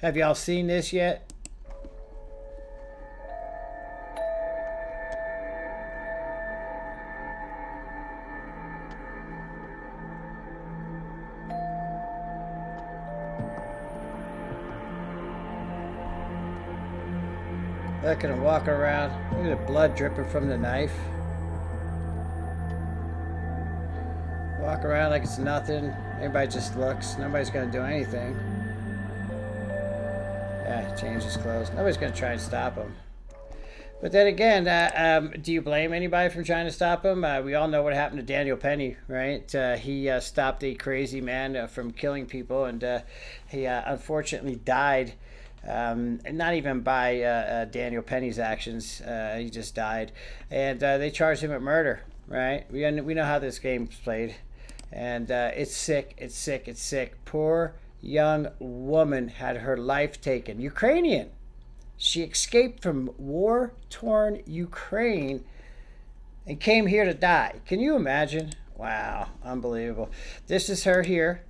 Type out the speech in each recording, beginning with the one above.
Have y'all seen this yet? Look at him walking around. Look at the blood dripping from the knife. Walk around like it's nothing. Everybody just looks. Nobody's gonna do anything. Yeah, change his clothes. Nobody's gonna try and stop him. But then again, do you blame anybody from trying to stop him? We all know what happened to Daniel Penny, right? He stopped a crazy man from killing people, and he unfortunately died. Not even by Daniel Penny's actions. He just died, and they charged him with murder. Right? We know how this game's played, and it's sick. It's sick. It's sick. Poor young woman had her life taken. Ukrainian. She escaped from war-torn Ukraine and came here to die. Can you imagine? Wow, unbelievable. This is her here.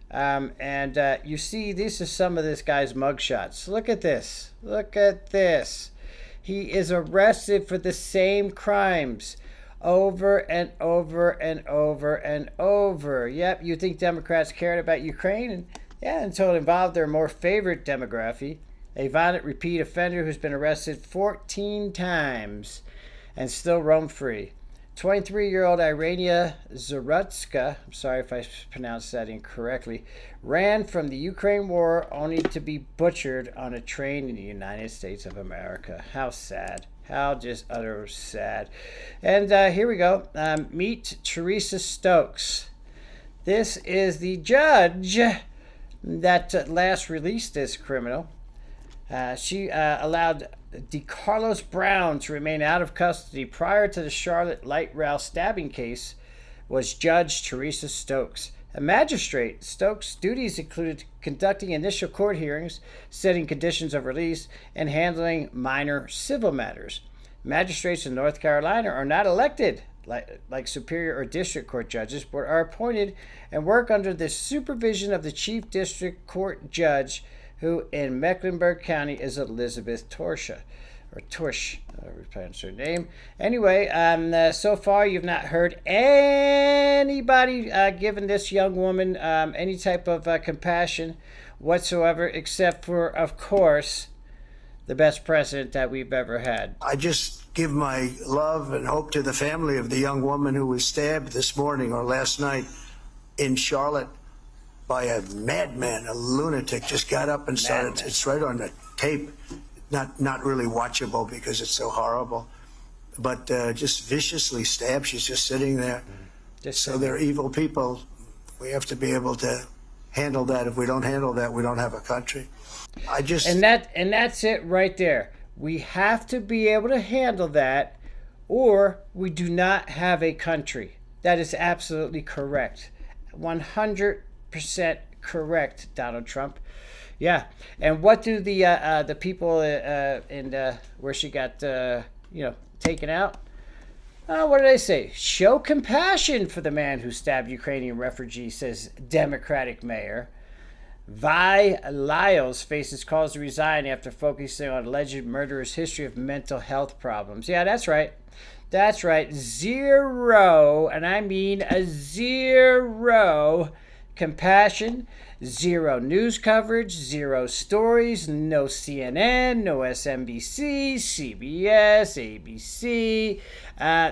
And you see, these are some of this guy's mugshots. Look at this. Look at this. He is arrested for the same crimes over and over and over and over. Yep, you think Democrats cared about Ukraine? And yeah, until it involved their more favorite demography. A violent repeat offender who's been arrested 14 times and still roam free. 23-year-old Iryna Zarutska, I'm sorry if I pronounced that incorrectly, ran from the Ukraine war only to be butchered on a train in the United States of America. How sad. How just utter sad. And here we go. Meet Teresa Stokes. This is the judge that last released this criminal. She allowed DeCarlos Brown to remain out of custody prior to the Charlotte light rail stabbing case was Judge Teresa Stokes. A magistrate, Stokes' duties included conducting initial court hearings, setting conditions of release, and handling minor civil matters. Magistrates in North Carolina are not elected like superior or district court judges, but are appointed and work under the supervision of the chief district court judge, who in Mecklenburg County is Elizabeth Torsha, or Torsh, however you pronounce her name. Anyway, so far you've not heard anybody giving this young woman any type of compassion whatsoever, except for, of course, the best president that we've ever had. I just give my love and hope to the family of the young woman who was stabbed this morning or last night in Charlotte by a madman, a lunatic. Just got up and started. Madman. It's right on the tape. Not really watchable because it's so horrible, but just viciously stabbed. She's just sitting there. So they're evil people. We have to be able to handle that. If we don't handle that, we don't have a country. And that's it right there. We have to be able to handle that, or we do not have a country. That is absolutely correct. 100% correct, Donald Trump. Yeah. And what do the people in where she got taken out? What did I say? Show compassion for the man who stabbed Ukrainian refugee, says Democratic mayor. Vi Lyles faces calls to resign after focusing on alleged murderer's history of mental health problems. Yeah, that's right. That's right. Zero, and I mean a zero compassion, zero news coverage, zero stories, no CNN, no MSNBC, CBS, ABC,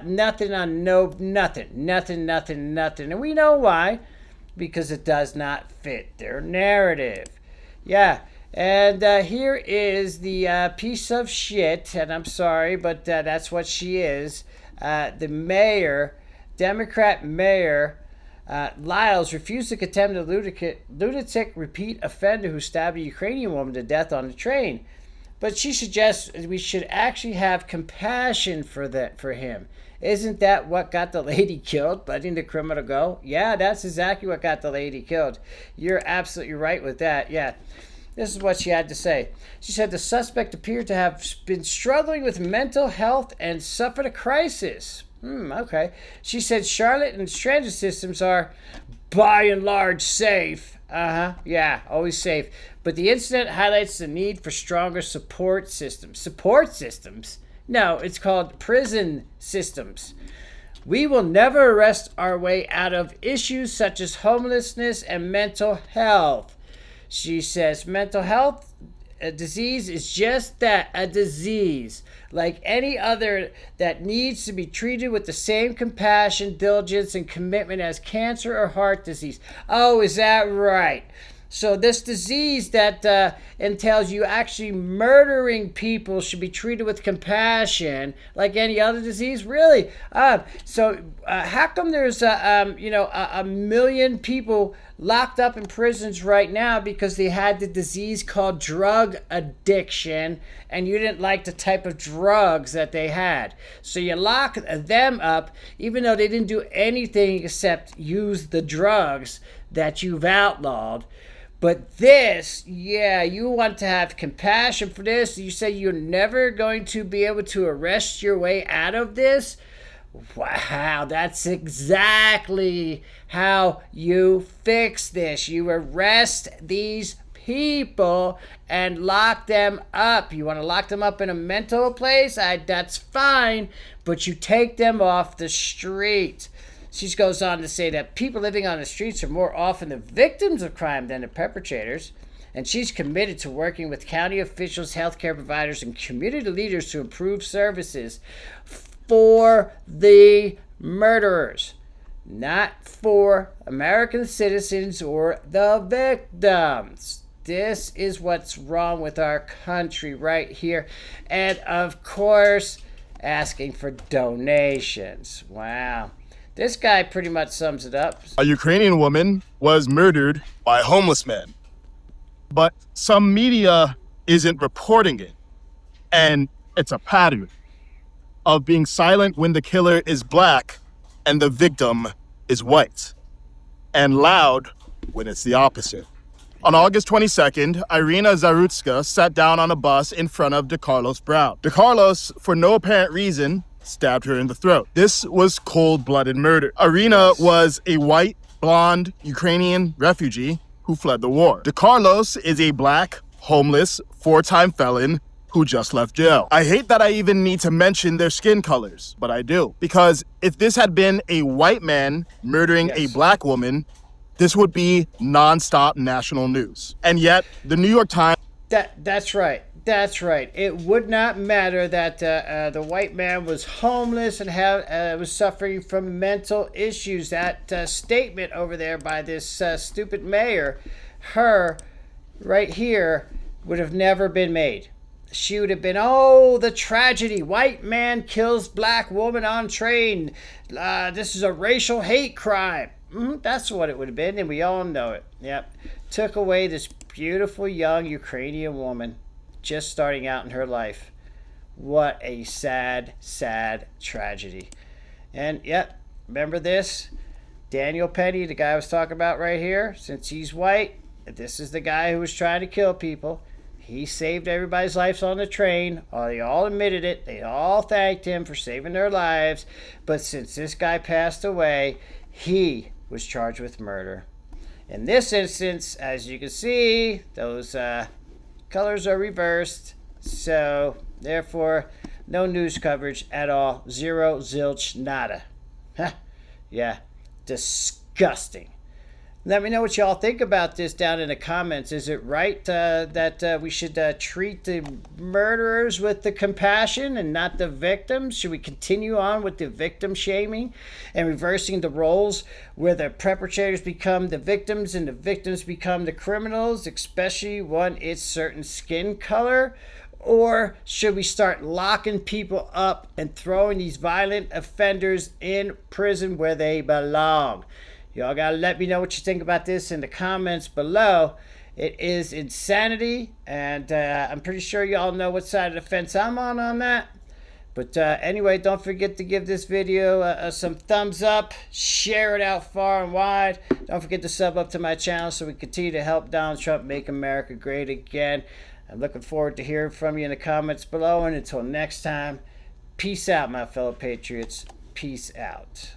nothing on nothing. And we know why. Because it does not fit their narrative. Yeah, and here is the piece of shit, and I'm sorry, but that's what she is. The mayor, Democrat mayor, Lyles refused to condemn the lunatic repeat offender who stabbed a Ukrainian woman to death on the train. But she suggests we should actually have compassion for him. Isn't that what got the lady killed, letting the criminal go? Yeah, that's exactly what got the lady killed. You're absolutely right with that. Yeah. This is what she had to say. She said the suspect appeared to have been struggling with mental health and suffered a crisis. Okay. She said Charlotte and transit systems are, by and large, safe. Yeah, always safe. But the incident highlights the need for stronger support systems. Support systems? No, it's called prison systems. We will never arrest our way out of issues such as homelessness and mental health. She says mental health, a disease is just that, a disease, like any other that needs to be treated with the same compassion, diligence, and commitment as cancer or heart disease. Oh, is that right? So this disease that entails you actually murdering people should be treated with compassion, like any other disease. Really? So how come there's a million people locked up in prisons right now because they had the disease called drug addiction, and you didn't like the type of drugs that they had, so you lock them up, even though they didn't do anything except use the drugs that you've outlawed. But this, yeah, you want to have compassion for this. You say you're never going to be able to arrest your way out of this? Wow, that's exactly how you fix this. You arrest these people and lock them up. You want to lock them up in a mental place? That's fine, but you take them off the street. She goes on to say that people living on the streets are more often the victims of crime than the perpetrators, and she's committed to working with county officials, healthcare providers, and community leaders to improve services for the murderers, not for American citizens or the victims. This is what's wrong with our country right here. And of course, asking for donations. Wow. This guy pretty much sums it up. A Ukrainian woman was murdered by a homeless man, but some media isn't reporting it. And it's a pattern of being silent when the killer is black and the victim is white, and loud when it's the opposite. On August 22nd, Iryna Zarutska sat down on a bus in front of DeCarlos Brown. DeCarlos, for no apparent reason, stabbed her in the throat. This was cold-blooded murder. Iryna was a white, blonde, Ukrainian refugee who fled the war. DeCarlos is a black, homeless, 4-time felon who just left jail. I hate that I even need to mention their skin colors, but I do. Because if this had been a white man murdering a black woman, this would be nonstop national news. And yet, the New York Times... That's right. That's right. It would not matter that the white man was homeless and was suffering from mental issues. That statement over there by this stupid mayor, her right here, would have never been made. She would have been, oh, the tragedy. White man kills black woman on train. This is a racial hate crime. That's what it would have been, and we all know it. Yep. Took away this beautiful young Ukrainian woman just starting out in her life. What a sad, sad tragedy. And yep, remember this? Daniel Penny, the guy I was talking about right here, since he's white, this is the guy who was trying to kill people. He saved everybody's lives on the train. They all admitted it. They all thanked him for saving their lives. But since this guy passed away, he was charged with murder. In this instance, as you can see, those colors are reversed. So, therefore, no news coverage at all. Zero, zilch, nada. Yeah, disgusting. Let me know what y'all think about this down in the comments. Is it right that we should treat the murderers with the compassion and not the victims? Should we continue on with the victim shaming and reversing the roles where the perpetrators become the victims and the victims become the criminals, especially when it's certain skin color? Or should we start locking people up and throwing these violent offenders in prison where they belong? Y'all gotta let me know what you think about this in the comments below. It is insanity, and I'm pretty sure y'all know what side of the fence I'm on that. But anyway, don't forget to give this video some thumbs up, share it out far and wide. Don't forget to sub up to my channel so we continue to help Donald Trump make America great again. I'm looking forward to hearing from you in the comments below, and until next time, peace out, my fellow patriots. Peace out.